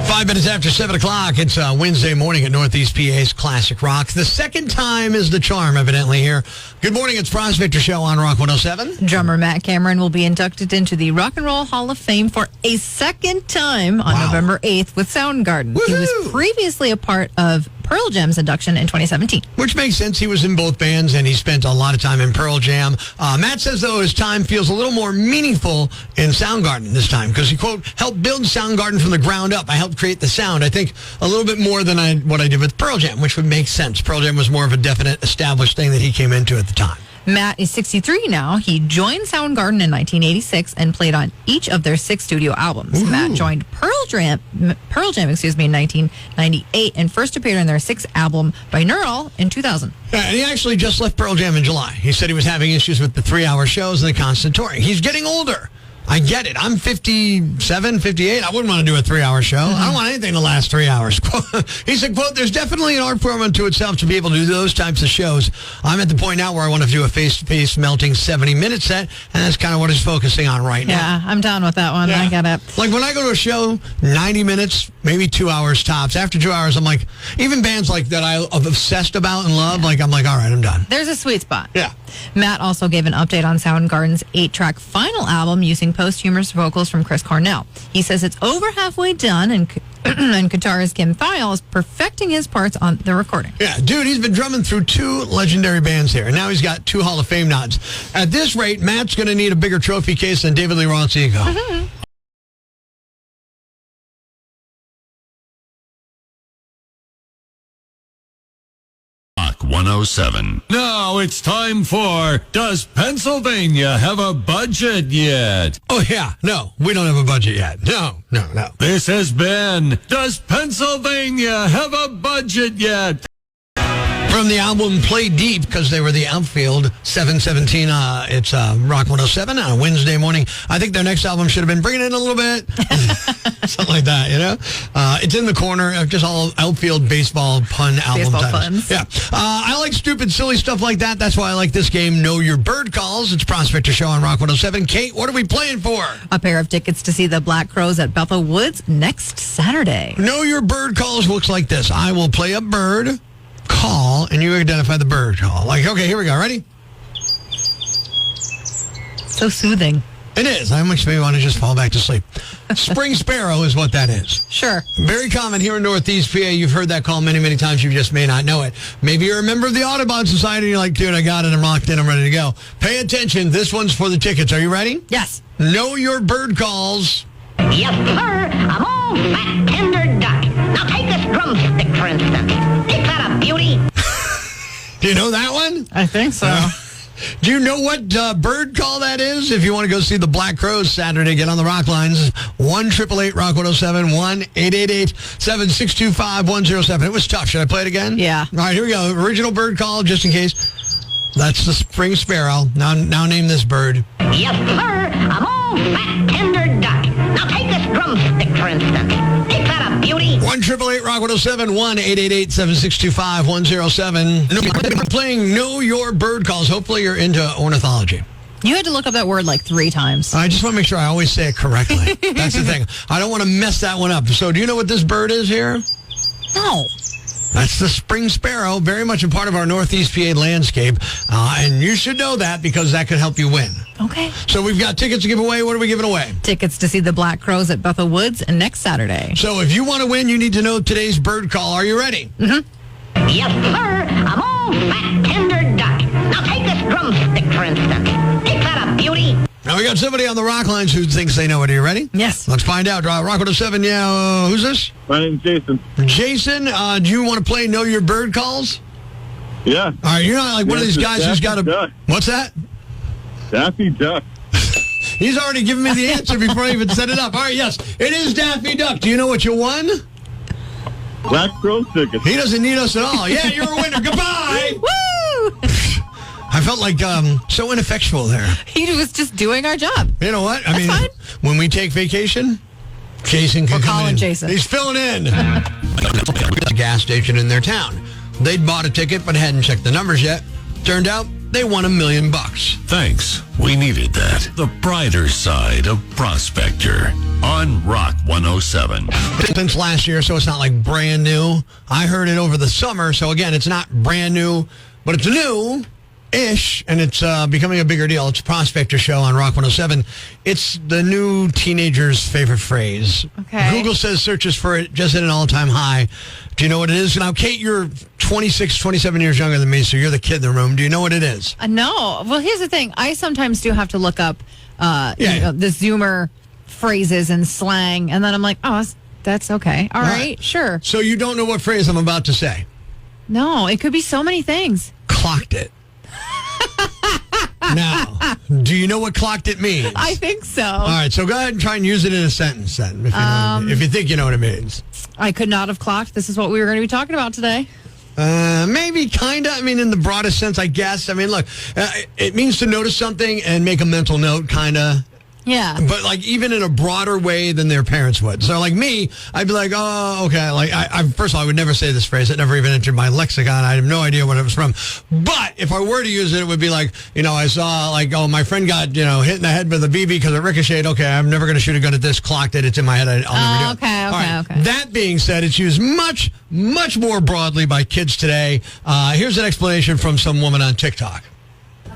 5 minutes after 7 o'clock, it's Wednesday morning at Northeast PA's Classic Rock. The second time is the charm, evidently, here. Good morning, it's Prospector Show on Rock 107. Drummer Matt Cameron will be inducted into the Rock and Roll Hall of Fame for a second time on November 8th with Soundgarden. Woo-hoo! He was previously a part of Pearl Jam's induction in 2017. Which makes sense. He was in both bands, and he spent a lot of time in Pearl Jam. Matt says, though, his time feels a little more meaningful in Soundgarden this time because he, quote, helped build Soundgarden from the ground up. I helped create the sound, I think, a little bit more than what I did with Pearl Jam, which would make sense. Pearl Jam was more of a definite, established thing that he came into at the time. Matt is 63 now. He joined Soundgarden in 1986 and played on each of their 6 studio albums. Ooh. Matt joined Pearl Jam, in 1998 and first appeared on their 6th album, Binaural, in 2000. Yeah, and he actually just left Pearl Jam in July. He said he was having issues with the 3-hour shows and the constant touring. He's getting older. I get it. I'm 57, 58. I wouldn't want to do a 3-hour show. I don't want anything to last 3 hours. He said, quote, there's definitely an art form unto itself to be able to do those types of shows. I'm at the point now where I want to do a face-to-face melting 70-minute set, and that's kind of what he's focusing on right now. Yeah, I'm down with that one. Yeah. I get it. Like when I go to a show, 90 minutes, maybe 2 hours tops. After 2 hours, I'm like, even bands like that I'm obsessed about and love, like I'm like, all right, I'm done. There's a sweet spot. Yeah. Matt also gave an update on Soundgarden's 8-track final album using posthumous vocals from Chris Cornell. He says it's over halfway done, and guitarist Kim Thayil is perfecting his parts on the recording. Yeah, dude, he's been drumming through 2 legendary bands here, and now he's got 2 Hall of Fame nods. At this rate, Matt's going to need a bigger trophy case than David Lee Roth's ego. Mm-hmm. Rock 107. Now it's time for Does Pennsylvania Have a Budget Yet? Oh, yeah. No, we don't have a budget yet. No. This has been Does Pennsylvania Have a Budget Yet? From the album Play Deep, because they were the outfield, 717, it's Rock 107 on a Wednesday morning. I think their next album should have been Bring It In a Little Bit. Something like that, you know? It's in the corner, just all outfield baseball pun album Baseball titles. puns. Yeah. I like stupid, silly stuff like that. That's why I like this game, Know Your Bird Calls. It's Prospector Show on Rock 107. Kate, what are we playing for? A pair of tickets to see the Black Crowes at Bethel Woods next Saturday. Know Your Bird Calls looks like this. I will play a bird call, and you identify the bird call. Like, okay, here we go. Ready? So soothing. It is. That makes me want to just fall back to sleep. Spring sparrow is what that is. Sure. Very common here in Northeast PA. You've heard that call many, many times. You just may not know it. Maybe you're a member of the Audubon Society and you're like, dude, I got it. I'm locked in. I'm ready to go. Pay attention. This one's for the tickets. Are you ready? Yes. Know Your Bird Calls. Yes, sir. I'm all fat, tender duck. Now take this drumstick, for instance. Ain't that a beauty? Do you know that one? I think so. Do you know what bird call that is? If you want to go see the Black Crowes Saturday, get on the rock lines. 1-888-ROCK-107, 1-888-762-5107. It was tough. Should I play it again? Yeah. All right, here we go. Original bird call, just in case. That's the spring sparrow. Now name this bird. Yes, sir. I'm all fat, tender duck. Now take this drumstick, for instance. Ain't that a beauty? 1-888-ROCK-107, 1-888-762-5107. We're playing Know Your Bird Calls. Hopefully you're into ornithology. You had to look up that word like 3 times. I just want to make sure I always say it correctly. That's the thing. I don't want to mess that one up. So do you know what this bird is here? No. That's the spring sparrow, very much a part of our Northeast PA landscape. And you should know that because that could help you win. Okay. So we've got tickets to give away. What are we giving away? Tickets to see the Black Crowes at Bethel Woods next Saturday. So if you want to win, you need to know today's bird call. Are you ready? Yes, sir. I'm all fat, tender duck. Now take this drumstick, for instance. Ain't that a beauty? Now we got somebody on the rock lines who thinks they know it. Are you ready? Yes. Let's find out. Rock 107, yeah. Who's this? My name's Jason. Jason, do you want to play Know Your Bird Calls? Yeah. All right, you're not like one of these guys who's got a... Duck. What's that? Daffy Duck. He's already given me the answer before I even set it up. All right, yes, it is Daffy Duck. Do you know what you won? Black Crow tickets. He doesn't need us at all. Yeah, you're a winner. Goodbye. Woo! I felt like so ineffectual there. He was just doing our job. You know what? I That's mean, fine. when we take vacation, Jason can We're come calling in. Jason. He's filling in. A gas station in their town. They'd bought a ticket but hadn't checked the numbers yet. Turned out they won $1 million. Thanks. We needed that. The brighter side of Prospector on Rock 107. Since last year, so it's not like brand new. I heard it over the summer, so again, it's not brand new, but it's new-ish, and it's becoming a bigger deal. It's a Prospector show on Rock 107. It's the new teenager's favorite phrase. Okay. Google says searches for it just at an all-time high. Do you know what it is? Now, Kate, you're 26, 27 years younger than me, so you're the kid in the room. Do you know what it is? No. Well, here's the thing. I sometimes do have to look up the Zoomer phrases and slang, and then I'm like, oh, that's okay. All right, sure. So you don't know what phrase I'm about to say? No, it could be so many things. Clocked it. Now, do you know what clocked it means? I think so. All right, so go ahead and try and use it in a sentence then, if you think you know what it means. I could not have clocked. This is what we were going to be talking about today. Maybe, kind of. I mean, in the broadest sense, I guess. I mean, look, it means to notice something and make a mental note, kind of. Yeah. But, like, even in a broader way than their parents would. So, like me, I'd be like, oh, okay. Like, first of all, I would never say this phrase. It never even entered my lexicon. I have no idea what it was from. But if I were to use it, it would be like, I saw, like, oh, my friend got, hit in the head with a BB because it ricocheted. Okay, I'm never going to shoot a gun at this. Clocked it. It's in my head. I'll never do it. Okay. That being said, it's used much, much more broadly by kids today. Here's an explanation from some woman on TikTok.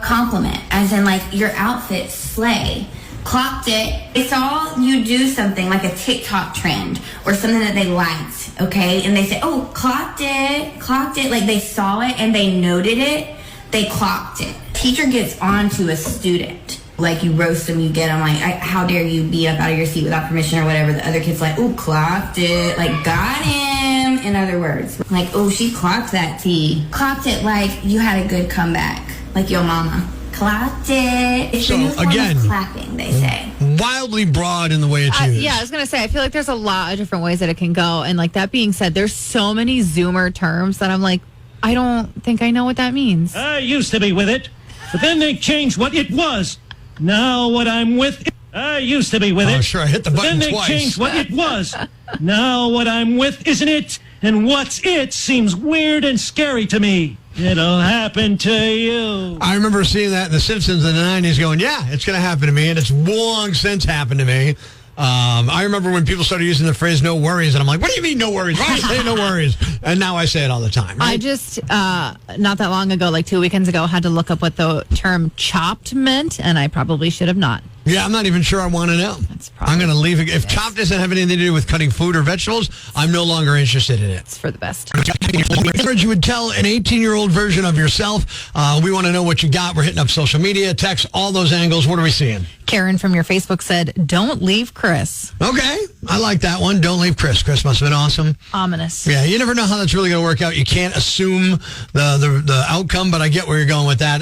Compliment, as in, like, your outfit slay. Clocked it. It's all you do something like a TikTok trend or something that they liked, okay? And they say, oh, clocked it. Like they saw it and they noted it. They clocked it. Teacher gets on to a student. Like you roast them, you get them like, how dare you be up out of your seat without permission or whatever. The other kid's like, oh, clocked it. Like, got him, in other words. Like, oh, she clocked that tea. Clocked it like you had a good comeback. Like your mama. Clocked it. It's So, a new form again, of clapping, they say. Wildly broad in the way it's used. Yeah, I was going to say, I feel like there's a lot of different ways that it can go. And like that being said, there's so many Zoomer terms that I'm like, I don't think I know what that means. I used to be with it, but then they changed what it was. Now what I'm with, I used to be with it. Oh, sure, I hit the button Then they twice. changed what it was. Now what I'm with isn't it, and what's it seems weird and scary to me. It'll happen to you. I remember seeing that in The Simpsons in the 90s going, yeah, it's going to happen to me, and it's long since happened to me. I remember when people started using the phrase no worries, and I'm like, what do you mean no worries? Why do you say no worries? And now I say it all the time. Right? I just, not that long ago, like 2 weekends ago, had to look up what the term chopped meant, and I probably should have not. Yeah, I'm not even sure I want to know. I'm going to leave it. If chopped doesn't have anything to do with cutting food or vegetables, I'm no longer interested in it. It's for the best. You would tell an 18-year-old version of yourself. We want to know what you got. We're hitting up social media, text, all those angles. What are we seeing? Karen from your Facebook said, don't leave Chris. Okay, I like that one. Don't leave Chris. Chris must have been awesome. Ominous. Yeah, you never know how that's really going to work out. You can't assume the outcome, but I get where you're going with that.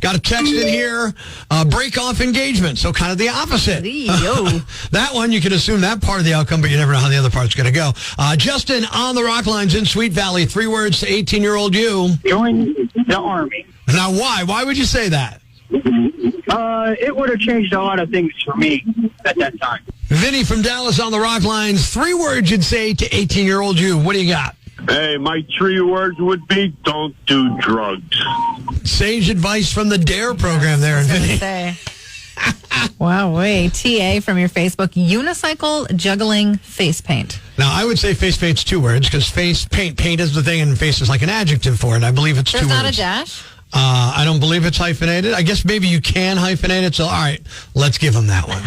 Got a text in here. Break off engagement. So kind of the opposite. That one, you can assume that part of the outcome, but you never know how the other part's going to go. Justin on the Rock Lines in Sweet Valley. 3 words to 18-year-old you. Join the Army. Now, why? Why would you say that? It would have changed a lot of things for me at that time. Vinny from Dallas on the Rock Lines. 3 words you'd say to 18-year-old you. What do you got? Hey, my 3 words would be don't do drugs. Sage advice from the DARE program there, Vinny. Wow, wait. TA from your Facebook, unicycle juggling face paint. Now, I would say face paint's 2 words because paint is the thing and face is like an adjunctive for it. I believe it's There's 2 words. not a dash? I don't believe it's hyphenated. I guess maybe you can hyphenate it. So, all right, let's give him that one.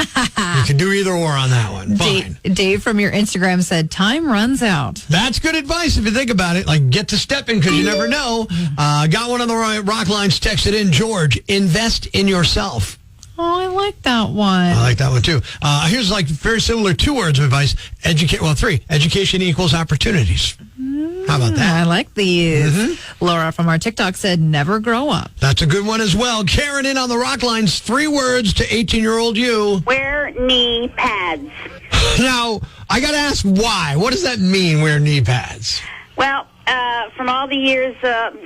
You can do either or on that one. Fine. Dave from your Instagram said, time runs out. That's good advice if you think about it. Like, get to stepping because you never know. Got one of the Rock Lines texted in. George, invest in yourself. Oh, I like that one. I like that one, too. Here's like very similar 2 words of advice. 3. Education equals opportunities. How about that? I like these. Laura from our TikTok said, never grow up. That's a good one as well. Karen in on the Rock Lines. 3 words to 18-year-old you. Wear knee pads. Now, I got to ask why. What does that mean, wear knee pads? Well, from all the years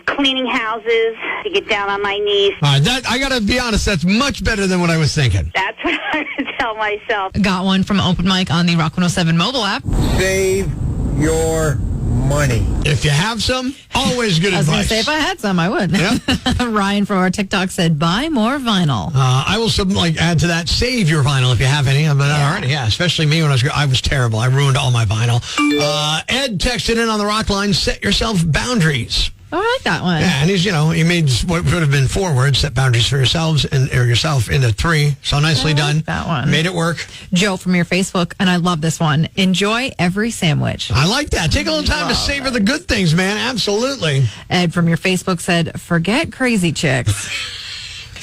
cleaning houses, to get down on my knees. All right, I got to be honest, that's much better than what I was thinking. That's what I would tell myself. Got one from Open Mic on the Rock 107 mobile app. Save your money. If you have some, always good I was going advice. to say, if I had some, I would. Yep. Ryan from our TikTok said, buy more vinyl. I will add to that, save your vinyl if you have any. But already, especially me when I was terrible. I ruined all my vinyl. Ed texted in on the rock line, set yourself boundaries. Oh, I like that one. Yeah, and he made what would have been 4 words, set boundaries for yourselves or yourself into 3. So nicely done. That one. Made it work. Joe from your Facebook, and I love this one. Enjoy every sandwich. I like that. Take a little time to savor the good things, man. Absolutely. Ed from your Facebook said, forget crazy chicks.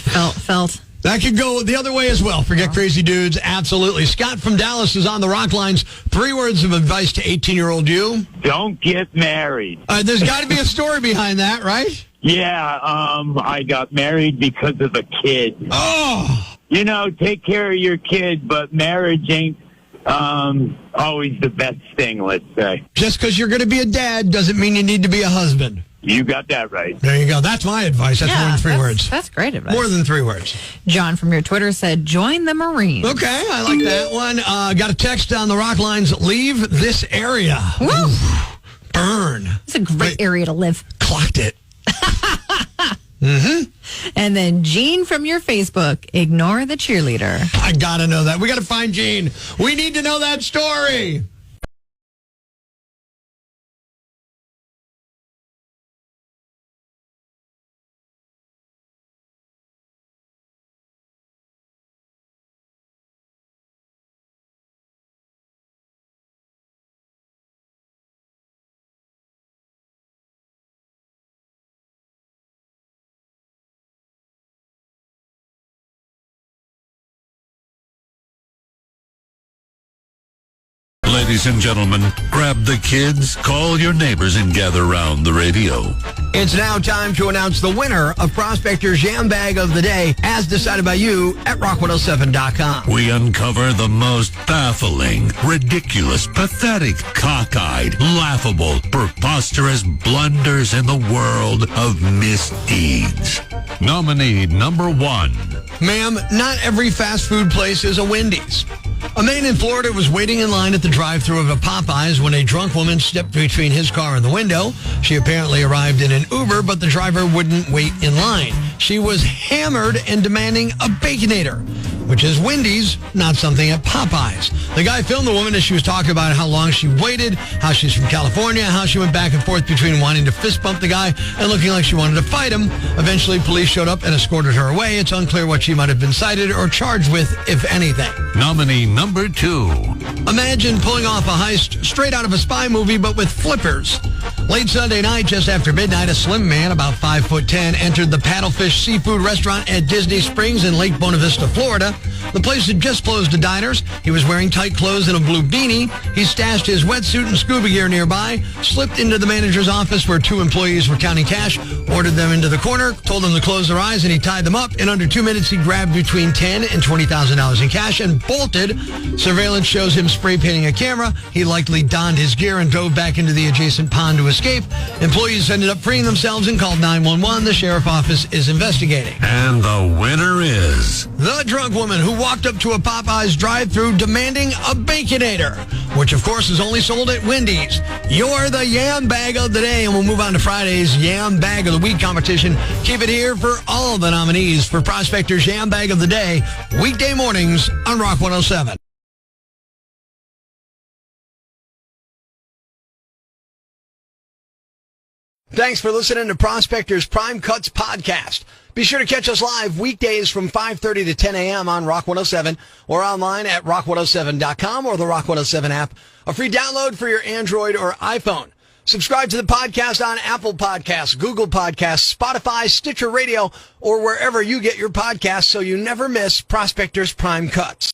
Felt. That could go the other way as well. Forget crazy dudes. Absolutely. Scott from Dallas is on the rock lines. 3 words of advice to 18-year-old you. Don't get married. There's got to be a story behind that, right? Yeah, I got married because of a kid. Oh! Take care of your kid, but marriage ain't always the best thing, let's say. Just because you're going to be a dad doesn't mean you need to be a husband. You got that right. There you go. That's my advice. That's more than 3 words. That's great advice. More than 3 words. John from your Twitter said, join the Marines. Okay, I like that one. Got a text on the rock lines, leave this area. Woo! Burn. It's a great area to live. Clocked it. And then Gene from your Facebook, ignore the cheerleader. I got to know that. We got to find Gene. We need to know that story. Ladies and gentlemen, grab the kids, call your neighbors, and gather around the radio. It's now time to announce the winner of Prospector's Jam Bag of the Day, as decided by you at rock107.com. We uncover the most baffling, ridiculous, pathetic, cockeyed, laughable, preposterous blunders in the world of misdeeds. Nominee number 1. Ma'am, not every fast food place is a Wendy's. A man in Florida was waiting in line at the drive-thru of a Popeyes when a drunk woman stepped between his car and the window. She apparently arrived in an Uber, but the driver wouldn't wait in line. She was hammered and demanding a Baconator, which is Wendy's, not something at Popeyes. The guy filmed the woman as she was talking about how long she waited, how she's from California, how she went back and forth between wanting to fist bump the guy and looking like she wanted to fight him. Eventually, police showed up and escorted her away. It's unclear what she might have been cited or charged with, if anything. Nominee number 2. Imagine pulling off a heist straight out of a spy movie, but with flippers. Late Sunday night, just after midnight, a slim man, about 5'10", entered the Paddlefish Seafood Restaurant at Disney Springs in Lake Buena Vista, Florida. The place had just closed to diners. He was wearing tight clothes and a blue beanie. He stashed his wetsuit and scuba gear nearby, slipped into the manager's office where 2 employees were counting cash, ordered them into the corner, told them to close their eyes, and he tied them up. In under 2 minutes, he grabbed between $10,000 and $20,000 in cash and bolted. Surveillance shows him spray painting a camera. He likely donned his gear and dove back into the adjacent pond to escape. Employees ended up freeing themselves and called 911. The sheriff office is investigating. And the winner is... the drunk woman who walked up to a Popeyes drive-thru demanding a Baconator, which of course is only sold at Wendy's. You're the Yam Bag of the Day, and we'll move on to Friday's Yam Bag of the Week competition. Keep it here for all of the nominees for Prospector's Yam Bag of the Day, weekday mornings on Rock 107. Thanks for listening to Prospector's Prime Cuts podcast. Be sure to catch us live weekdays from 5:30 to 10 a.m. on Rock 107 or online at rock107.com or the Rock 107 app, a free download for your Android or iPhone. Subscribe to the podcast on Apple Podcasts, Google Podcasts, Spotify, Stitcher Radio, or wherever you get your podcasts so you never miss Prospector's Prime Cuts.